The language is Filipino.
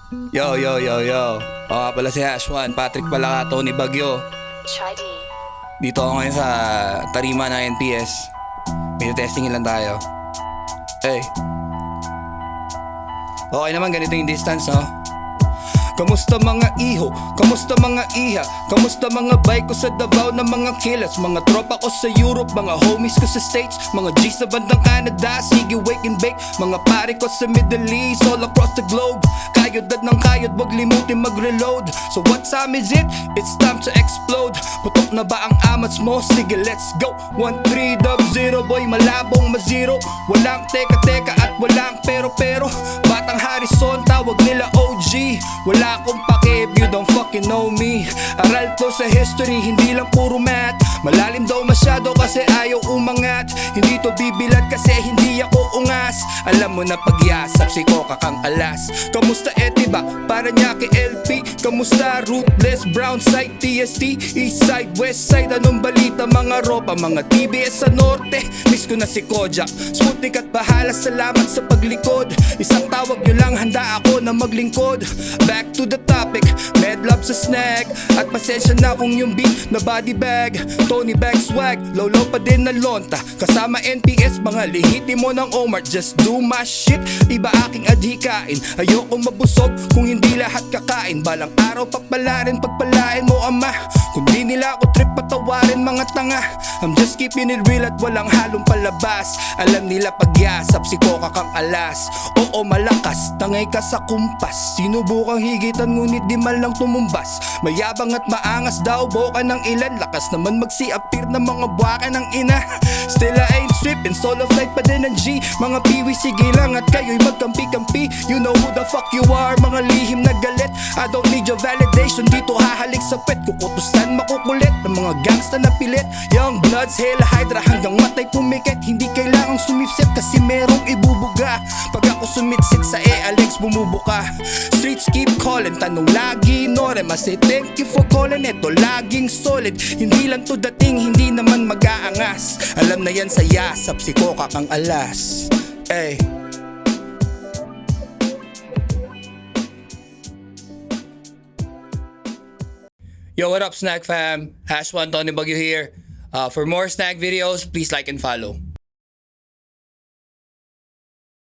Yo, yo, yo, yo. O nga pala si Hash1, Patrick pala ka, Tony Bagyo. Dito ako ngayon sa tarima ng NPS. May testing lang tayo. Hey. Okay naman, ganito yung distance, no? Kamusta mga iho? Kamusta mga iha? Kamusta mga bike ko sa Davao na mga killers? Mga tropa ko sa Europe, mga homies ko sa States, mga G's sa bandang Canada, sige wake and bake. Mga pare ko sa Middle East, all across the globe. Kayod at ng kayod, wag limutin mag-reload. So what time is it? It's time to explode. Putok na ba ang amats mo? Sige let's go. 1300 boy, malabong mazero. Walang teka-teka at walang pero-pero. Batang Harrison, tawag nila OG. Wala akong pake if you don't fucking know me. Aral to sa history, hindi lang puro math. Malalim daw masyado kasi ayaw umangat. Hindi to bibilad kasi hindi ako ungas. Alam mo na pagyasap si Coca kang alas. Kamusta diba? Para niya kay LP. Kamusta Ruthless, Brown Side, TST, East Side, West Side. Anong balita mga ropa, mga TBS sa Norte. Miss ko na si Kojak, Sputnik at bahala. Salamat sa paglikod. Isang tawag nyo lang, handa ako na maglingkod. Back to the topic, medlab sa snack. At pasensya na kung yung beat na body bag. Tony Bag swag, lolo pa din na lonta. Kasama NPS, mga lihiti mo ng Omar. Just do my shit, iba aking adhikain. Ayoko mabusog kung hindi lahat kakain. Balang araw pagpalarin, pagpalain mo ama. Kung di nila ako trip patawarin mga tanga. I'm just keeping it real at walang halong palabas. Alam nila pagyasap si Coca kang alas. Oo malakas, tangay ka sa kumpas. Sinubukang higitan ngunit di man lang tumumbas. Mayabang at maangas daw boka ng ilan. Lakas naman magsi-appear ng mga buwaka ng ina. Still I ain't stripping, solo flight pa din ang G. Mga piwi sige lang at kayo'y magkampi-kampi. You know who the fuck you are, mga lihim na galit. I don't need your validation, dito hahalik sa pet. Kukutusan makukulit ng mga gangsta na pilit. Young bloods, hela hydra hanggang matay pumikit. Hindi kailangang sumipsip kasi merong ibubuga. Pag ako sumitsit sa Alex bumubuka. Streets keep calling, tanong lagi Norem. I say thank you for calling, eto laging solid. Hindi lang to dating, hindi naman mag-aangas. Alam na yan sa yasap, si Coca kang alas. Ey. Yo, what up, Snack Fam? Hash1 Tony Bagyo here. For more snack videos, please like and follow.